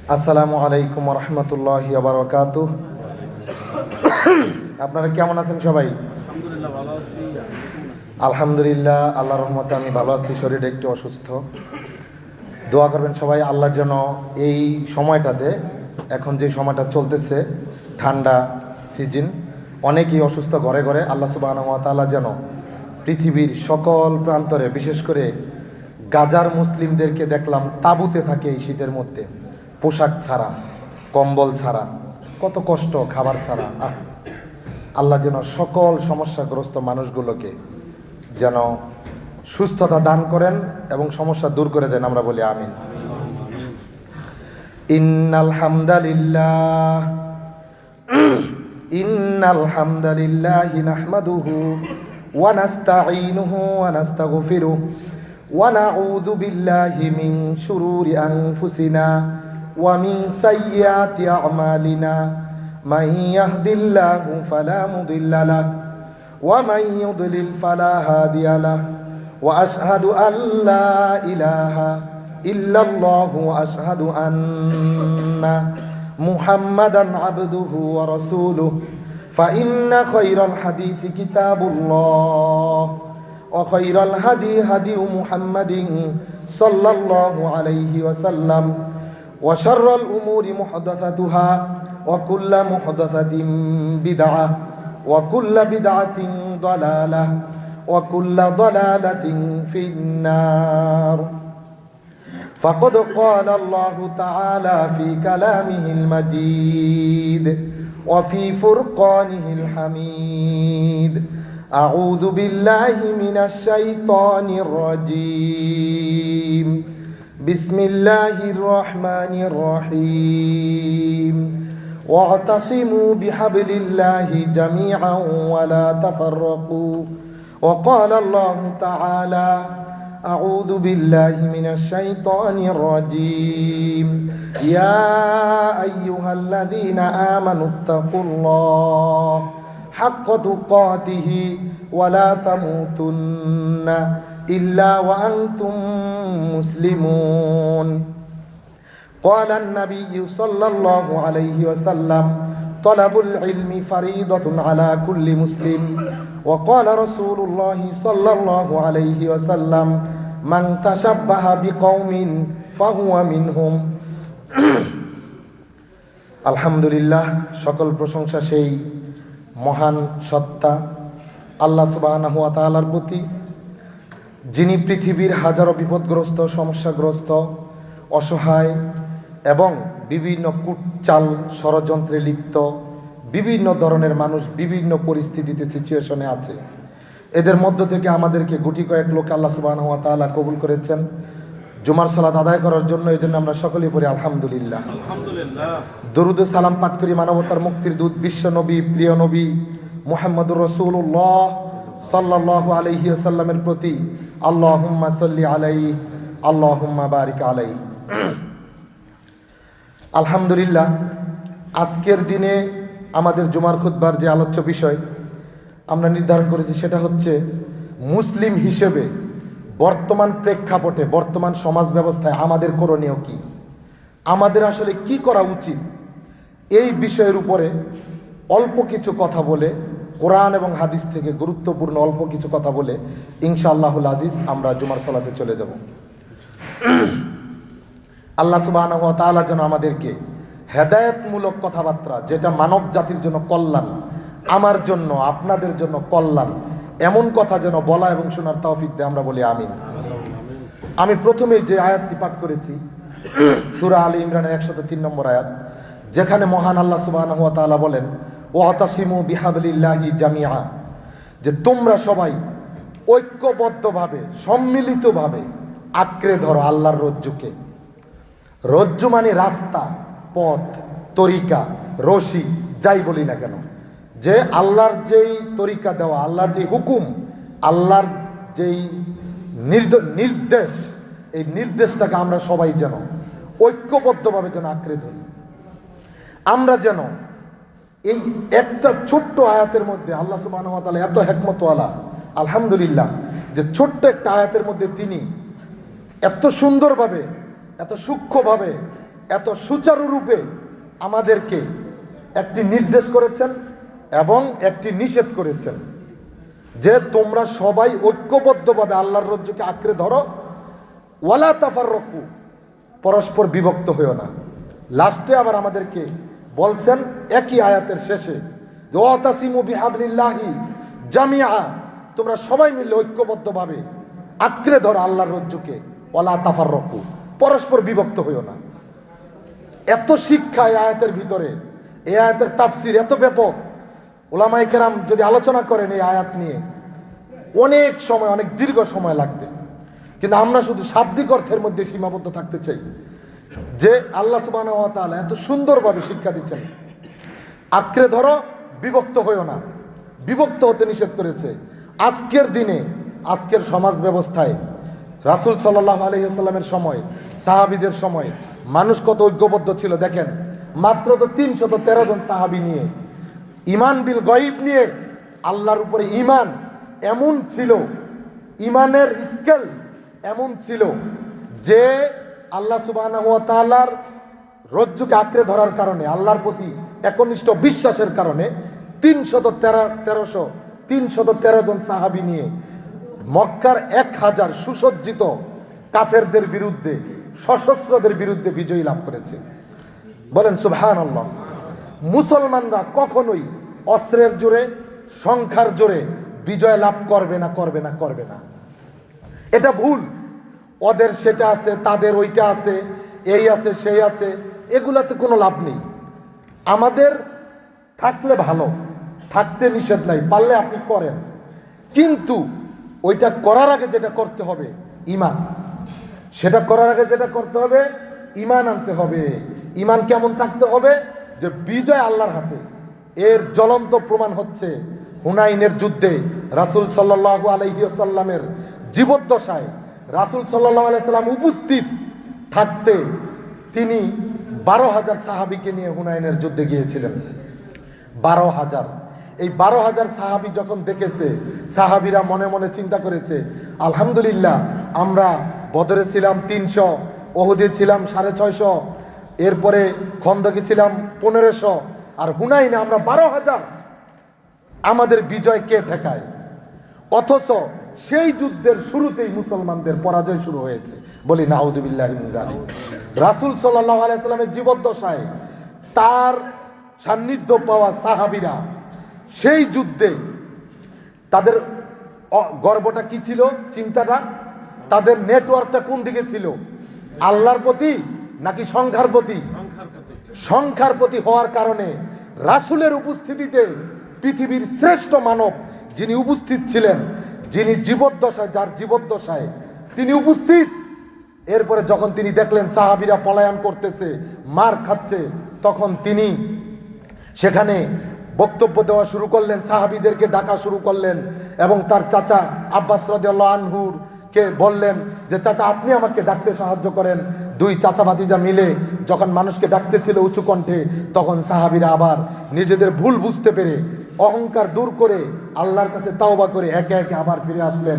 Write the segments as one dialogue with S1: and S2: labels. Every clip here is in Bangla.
S1: আসসালামু আলাইকুম রহমতুল্লাহি ওয়া বারাকাতুহু। আপনারা কেমন আছেন সবাই?
S2: আলহামদুলিল্লাহ ভালো আছি।
S1: আলহামদুলিল্লাহ, আল্লাহর রহমতে আমি ভালো আছি। শরীরটা একটু অসুস্থ। দোয়া করবেন সবাই, আল্লাহ যেন এই সময়টাতে, এখন যে সময়টা চলতেছে ঠান্ডা সিজন, অনেকেই অসুস্থ ঘরে ঘরে, আল্লাহ সুবহানাহু ওয়া তাআলা যেন পৃথিবীর সকল প্রান্তরে, বিশেষ করে গাজার মুসলিমদেরকে দেখলাম তাঁবুতে থাকে এই শীতের মধ্যে, পোশাক ছাড়া, কম্বল ছাড়া, কত কষ্ট, খাবার ছাড়া। আল্লাহ যেন সকল সমস্যাগ্রস্ত মানুষগুলোকে যেন সুস্থতা দান করেন এবং সমস্যা দূর করে দেন, আমরা বলি আমিন। ইন্নাল হামদালিল্লাহ ইন্নাল হামদালিল্লাহি নাহমাদুহু ওয়া নাস্তাঈনুহু ওয়া নাস্তাগফিরুহু ওয়া নাউযু বিল্লাহি মিন শুরুরি আনফুসিনা ওয়া মিন সাইয়্যাতি আমালিনা মান ইয়াহদিল্লাহু ফালা মুদিল্লা লাহু ওয়া মান ইউদ্লিল ফালা হাদিয়া লাহু ওয়া আশহাদু আল্লা ইলাহা ইল্লাল্লাহু ওয়া আশহাদু আন্না মুহাম্মাদান আবদুহু ওয়া রাসূলুহু ফাইন্না খায়রাল হাদিসি কিতাবুল্লাহ ওয়া খায়রাল হাদি হাদিয়ু মুহাম্মাদিন সাল্লাল্লাহু আলাইহি ওয়াসাল্লাম ওয়া শাররাল উমুরি মুহদাসাতুহা ওয়া কুল্লু মুহদাসাতিন বিদআহ ওয়া কুল্লু বিদআতিন দালালাহ ওয়া কুল্লু দালালাতিন ফিন্নার। فقد قال الله تعالى في كلامه المجيد وفي فرقانه الحميد: أعوذ بالله من الشيطان الرجيم، بسم الله الرحمن الرحيم، واعتصموا بحبل الله جميعا ولا تفرقوا. وقال الله تعالى: أعوذ بالله من الشيطان الرجيم، يا أيها الذين آمنوا اتقوا الله حق تقاته ولا تموتن إلا وأنتم مسلمون. قال النبي صلى الله عليه وسلم: طلب العلم فريضة على كل مسلم. وقال رسول الله صلى الله عليه وسلم: من تشبه بقوم فهو منهم. আলহামদুলিল্লাহ, সকল প্রশংসা সেই মহান সত্তা আল্লাহ সুবহানাহু ওয়া তাআলার প্রতি, যিনি পৃথিবীর হাজারো বিপদগ্রস্ত, সমস্যাগ্রস্ত, অসহায় এবং বিভিন্ন কুটচাল ষড়যন্ত্রে লিপ্ত বিভিন্ন ধরনের মানুষ বিভিন্ন পরিস্থিতিতে, সিচুয়েশনে আছে। এদের মধ্য থেকে আমাদেরকে গুটি কয়েক লোক আল্লাহ সুবহানাহু ওয়া তাআলা কবুল করেছেন জুমার সালাত আদায় করার জন্য। এই জন্য আমরা সকলেই পড়ি আলহামদুলিল্লাহ। দরুদ ও সালাম পাঠ করি মানবতার মুক্তির দূত, বিশ্ব নবী, প্রিয় নবী মুহাম্মদুর রাসূলুল্লাহ সাল্লাল্লাহু আলাইহি ওয়াসাল্লামের প্রতি। আল্লাহুম্মা সাল্লি আলাইহি, আল্লাহুম্মা বারিক আলাইহি। আলহামদুলিল্লাহ, আজকের দিনে আমাদের জুমার খুতবার যে আলোচ্য বিষয় আমরা নির্ধারণ করেছি সেটা হচ্ছে মুসলিম হিসেবে বর্তমান প্রেক্ষাপটে, বর্তমান সমাজ ব্যবস্থায় আমাদের করণীয় কি, আমাদের আসলে কি করা উচিত, এই বিষয়ের উপরে অল্প কিছু কথা বলে, কোরআন এবং হাদিস থেকে গুরুত্বপূর্ণ অল্প কিছু কথা বলে ইনশাআল্লাহুল আজিজ আমরা জুমার সালাতে চলে যাব। আল্লাহ সুবহানাহু ওয়া তাআলা যেন আমাদেরকে হেদায়েতমূলক কথাবার্তা, যেটা মানব জাতির জন্য কল্যাণ, আমার জন্য, আপনাদের জন্য কল্যাণ, এমন কথা যেন বলা এবং শোনার তৌফিক দেয়, আমরা বলি আমিন। আমি প্রথমেই যে আয়াতটি পাঠ করেছি সূরা আলী ইমরানের 103 নম্বর আয়াত, যেখানে মহান আল্লাহ সুবহানাহু ওয়া তাআলা বলেন ওয়াতাসিমু বিহাবলিল্লাহি জামিআ, যে তোমরা সবাই ঐক্যবদ্ধভাবে, সম্মিলিতভাবে আঁকড়ে ধরো আল্লাহর রজ্জুকে। রজ্জু মানে রাস্তা, পথ, তরিকা, রশি, যাই বলি না কেন, যে আল্লাহর যেই তরিকা দেওয়া, আল্লাহর যেই হুকুম, আল্লাহর যেই নির্দেশ, এই নির্দেশটাকে আমরা সবাই যেন ঐক্যবদ্ধভাবে যেন আঁকড়ে ধরি। আমরা যেন এই একটা ছোট্ট আয়াতের মধ্যে আল্লাহ সুবহানাহু ওয়া তাআলা এত হিকমতওয়ালা, আলহামদুলিল্লাহ, যে ছোট্ট একটা আয়াতের মধ্যে তিনি এত সুন্দরভাবে, এত সূক্ষ্মভাবে এত সুচারুরূপে আমাদেরকে একটি নির্দেশ করেছেন এবং একটি নিষেধ করেছেন যে তোমরা সবাই ঐক্যবদ্ধভাবে আল্লাহর রজ্জুকে আঁকড়ে ধরো, ওয়ালা তাফাররাকু, পরস্পর বিভক্ত হয়েও না। লাস্টে আবার আমাদেরকে বলছেন একই আয়াতের শেষে, ওয়াতাসিমু বিহাবলিল্লাহি জামিআ, তোমরা সবাই মিলে ঐক্যবদ্ধভাবে আঁকড়ে ধরো আল্লাহর রজ্জুকে, ওয়ালা তাফাররাকু, পরস্পর বিভক্ত হয়েও না। এত শিক্ষা এই আয়াতের ভিতরে, এই আয়াতের তাফসির এত ব্যাপক, উলামায়ে কেরাম যদি আলোচনা করেন এই আয়াত নিয়ে অনেক সময়, অনেক দীর্ঘ সময় লাগবে। কিন্তু আমরা শুধু শাব্দিক অর্থের মধ্যে সীমাবদ্ধ থাকতে চাই যে আল্লাহ সুবহানাহু ওয়া তাআলা এত সুন্দরভাবে শিক্ষা দিচ্ছেন, আঁকড়ে ধরো, বিভক্ত হয়েও না, বিভক্ত হতে নিষেধ করেছে। আজকের দিনে, আজকের সমাজ ব্যবস্থায় রাসূল সাল্লাল্লাহু আলাইহি ওয়াসাল্লামের সময়, সাহাবীদের সময় মানুষ কত ঐক্যবদ্ধ ছিল দেখেন। মাত্র তো 313 জন সাহাবী নিয়ে, ঈমান বিল গায়ব নিয়ে, আল্লাহর উপরে ঈমান এমন ছিল, ঈমানের স্কেল এমন ছিল যে আল্লাহ সুবহানাহু ওয়া তাআলার রজ্জুকে আঁকড়ে ধরার কারণে, আল্লাহর প্রতি একনিষ্ঠ বিশ্বাসের কারণে 313 জন সাহাবী নিয়ে মক্কার 1000 সুসজ্জিত কাফেরদের বিরুদ্ধে, সশস্ত্রদের বিরুদ্ধে বিজয়ী লাভ করেছে। বলেন সুবহানাল্লাহ। মুসলমানরা কখনোই অস্ত্রের জোরে, সংখ্যার জোরে বিজয় লাভ করবে না, করবে না, করবে না। এটা ভুল। ওদের সেটা আছে, তাদের ওইটা আছে, এই আছে, সেই আছে, এগুলাতে কোনো লাভ নেই। আমাদের থাকলে ভালো, থাকতে নিষেধ নাই, পারলে আপনি করেন, কিন্তু ওইটা করার আগে যেটা করতে হবে ঈমান, সেটা করার আগে যেটা করতে হবে ঈমান আনতে হবে। ঈমান কেমন থাকতে হবে? যে বিজয় আল্লাহর হাতে। এর জ্বলন্ত প্রমাণ হচ্ছে হুনাইনের যুদ্ধে রাসূল সাল্লাল্লাহু আলাইহি ওয়াসাল্লামের জীবদ্দশায় রাসূল সাল্লাল্লাহু আলাইহি ওয়াসাল্লাম উপস্থিত থাকতে তিনি 12,000 সাহাবীকে নিয়ে হুনাইনের যুদ্ধে গিয়েছিলেন। 12,000। এই 12,000 সাহাবী যখন দেখেছে, সাহাবীরা মনে মনে চিন্তা করেছে, আলহামদুলিল্লাহ, আমরা বদরে ছিলাম 300, ওহুদে ছিলাম 650, এরপরে খন্দকে ছিলাম 1500, আর হুনাইনে আমরা 12,000। আমাদের বিজয় কে ঠেকায়? অথচ সেই যুদ্ধের শুরুতেই মুসলমানদের পরাজয় শুরু হয়েছে। বলি নাউযুবিল্লাহি মিন যালিক। রাসূল সাল্লাল্লাহু আলাইহি ওয়াসাল্লামের জীবদ্দশায় তার সান্নিধ্য পাওয়া সাহাবীরা সেই যুদ্ধে তাদের গর্বটা কি ছিল, চিন্তাটা, তাদের নেটওয়ার্কটা কোন দিকে ছিল? আল্লাহর প্রতি নাকি সংখ্যার প্রতি? সংখ্যার প্রতি হওয়ার কারণে রাসূলের উপস্থিতিতে পৃথিবীর শ্রেষ্ঠ মানব যিনি উপস্থিত ছিলেন, যিনি জীবদ্দশায়, যার জীবদ্দশায় তিনি উপস্থিত, এরপরে যখন তিনি দেখলেন সাহাবীরা পলায়ন করতেছে, মার খাচ্ছে, তখন তিনি সেখানে বক্তব্য দেওয়া শুরু করলেন, সাহাবীদেরকে ডাকা শুরু করলেন এবং তার চাচা আব্বাস রাদিয়াল্লাহু আনহুর কে বললেন যে চাচা আপনি আমাকে ডাকতে সাহায্য করেন। দুই চাচা ভাতিজা মিলে যখন মানুষকে ডাকতেছিল উঁচু কণ্ঠে, তখন সাহাবীরা আবার নিজেদের ভুল বুঝতে পেরে, অহংকার দূর করে, আল্লাহর কাছে তাওবা করে একে একে আবার ফিরে আসলেন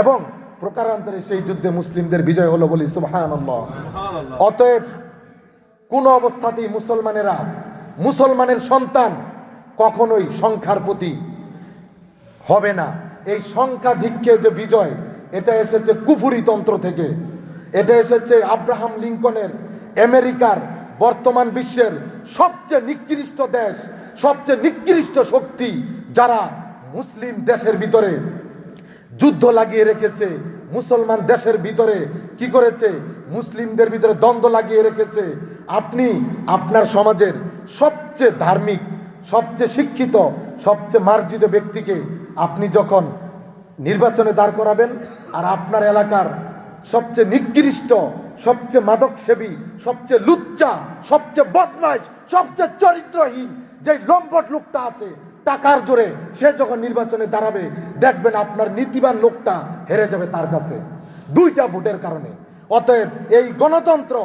S1: এবং প্রকারান্তরে সেই যুদ্ধে মুসলিমদের বিজয় হলো। বলি সুবহানাল্লাহ। অতএব কোন অবস্থাতেই মুসলমানেরা, মুসলমানের সন্তান কখনোই সংখ্যার প্রতি হবে না। এই সংখ্যাধিক্যে যে বিজয়, এটা এসেছে কুফরি তন্ত্র থেকে, এটা এসেছে আব্রাহাম লিঙ্কনের আমেরিকার, বর্তমান বিশ্বের সবচেয়ে নিকৃষ্ট দেশ, সবচেয়ে নিকৃষ্ট শক্তি, যারা মুসলিম দেশের ভিতরে যুদ্ধ লাগিয়ে রেখেছে, মুসলমান দেশের ভিতরে কি করেছে, মুসলিমদের ভিতরে দ্বন্দ্ব লাগিয়ে রেখেছে। আপনি আপনার সমাজের সবচেয়ে ধার্মিক, সবচেয়ে শিক্ষিত, সবচেয়ে মার্জিত ব্যক্তিকে আপনি যখন নির্বাচনে দাঁড় করাবেন, আর আপনার এলাকার সবচেয়ে নিকৃষ্ট, সবচেয়ে মাদকসেবী, সবচেয়ে লুচ্চা, সবচেয়ে বদমাইশ, সবচেয়ে চরিত্রহীন যে লম্পট লোকটা আছে, টাকার জোরে সে যখন নির্বাচনে দাঁড়াবে, দেখবেন আপনার নীতিবান লোকটা হেরে যাবে তার কাছে, দুইটা ভোটের কারণে। অতএব এই গণতন্ত্র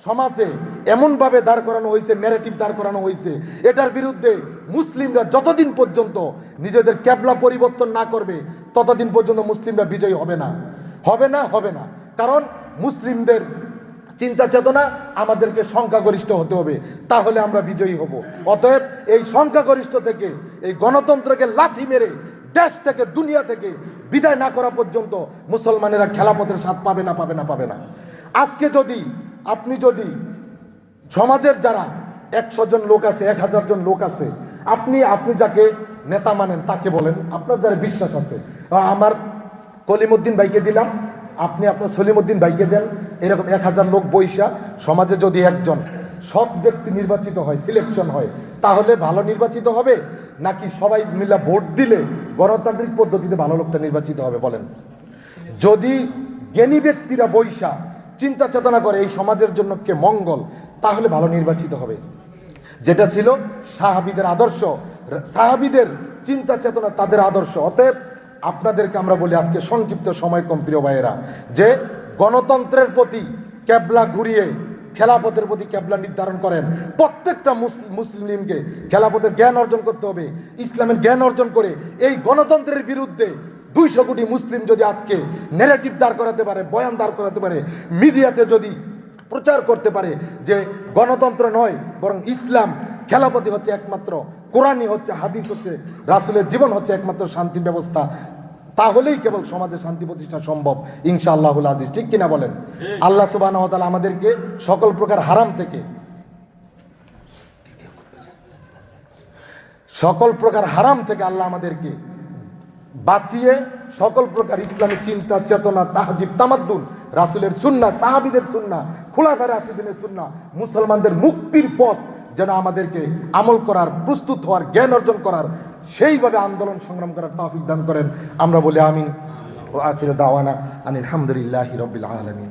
S1: সমাজে এমনভাবে দাঁড় করানো হয়েছে, ন্যারেটিভ দাঁড় করানো হয়েছে, এটার বিরুদ্ধে মুসলিমরা যতদিন পর্যন্ত নিজেদের ক্যাবলা পরিবর্তন না করবে, ততদিন পর্যন্ত মুসলিমরা বিজয়ী হবে না, হবে না, হবে না। কারণ মুসলিমদের চিন্তা চেতনা আমাদেরকে সংখ্যাগরিষ্ঠ হতে হবে, তাহলে আমরা বিজয়ী হব। অতএব এই সংখ্যাগরিষ্ঠ থেকে এই গণতন্ত্রকে লাথি মেরে দেশ থেকে দুনিয়া থেকে বিদায় না করা পর্যন্ত মুসলমানেরা খেলাপথের স্বাদ পাবে না, পাবে না, পাবে না। আজকে যদি আপনি সমাজের যারা 100 জন লোক আছে, 1000 জন লোক আছে, আপনি যাকে নেতা মানেন তাকে বলেন, আপনার যারা বিশ্বাস আছে, আমার কলিমুদ্দিন ভাইকে দিলাম, আপনি আপনার সলিমুদ্দিন ভাইকে দেন, এরকম 1000 লোক বৈশা সমাজে যদি একজন সৎ ব্যক্তি নির্বাচিত হয়, সিলেকশন হয়, তাহলে ভালো নির্বাচিত হবে, নাকি সবাই মিলে ভোট দিলে গণতান্ত্রিক পদ্ধতিতে ভালো লোকটা নির্বাচিত হবে? বলেন। যদি জ্ঞানী ব্যক্তিরা বৈশা চিন্তা চেতনা করে এই সমাজের জন্য কে মঙ্গল, তাহলে ভালো নির্বাচিত হবে। যেটা ছিল সাহাবীদের আদর্শ, সাহাবীদের চিন্তা চেতনা, তাদের আদর্শ। অতএব আপনাদেরকে আমরা বলি, আজকে সংক্ষিপ্ত সময় কম প্রিয় ভাইয়েরা, যে গণতন্ত্রের প্রতি ক্যাবলা ঘুরিয়ে খেলাপথের প্রতি ক্যাবলা নির্ধারণ করেন। প্রত্যেকটা মুসলিমকে খেলাপথের জ্ঞান অর্জন করতে হবে, ইসলামের জ্ঞান অর্জন করে এই গণতন্ত্রের বিরুদ্ধে 200 কোটি মুসলিম যদি আজকে ন্যারেটিভ দাঁড় করাতে পারে, বয়ান দাঁড় করাতে পারে, মিডিয়াতে যদি প্রচার করতে পারে যে গণতন্ত্র নয় বরং ইসলাম, খেলাপথই হচ্ছে একমাত্র, কোরআনই হচ্ছে, হাদিস হচ্ছে, রাসূলের জীবন হচ্ছে একমাত্র শান্তি ব্যবস্থা, তাহলেই কেবল সমাজে শান্তি প্রতিষ্ঠা সম্ভব ইনশাআল্লাহুল আজিজ। ঠিক কিনা বলেন? আল্লাহ সুবহানাহু ওয়া তাআলা আমাদেরকে সকল প্রকার হারাম থেকে, আল্লাহ আমাদেরকে বাঁচিয়ে সকল প্রকার ইসলামিক চিন্তা চেতনা, তাহজিব, তামাদ্দুন, রাসূলের সুন্নাহ, সাহাবীদের সুন্নাহ, খুলাফায়ে রাশিদিনের সুন্নাহ, মুসলমানদের মুক্তির পথ যেন আমাদেরকে আমল করার, প্রস্তুত হওয়ার, জ্ঞান অর্জন করার, সেইভাবে আন্দোলন সংগ্রাম করার তৌফিক দান করেন। আমরা বলি আমিন। ও আখিরু দাওয়ানা আনিল হামদুলিল্লাহি রাব্বিল আলামিন।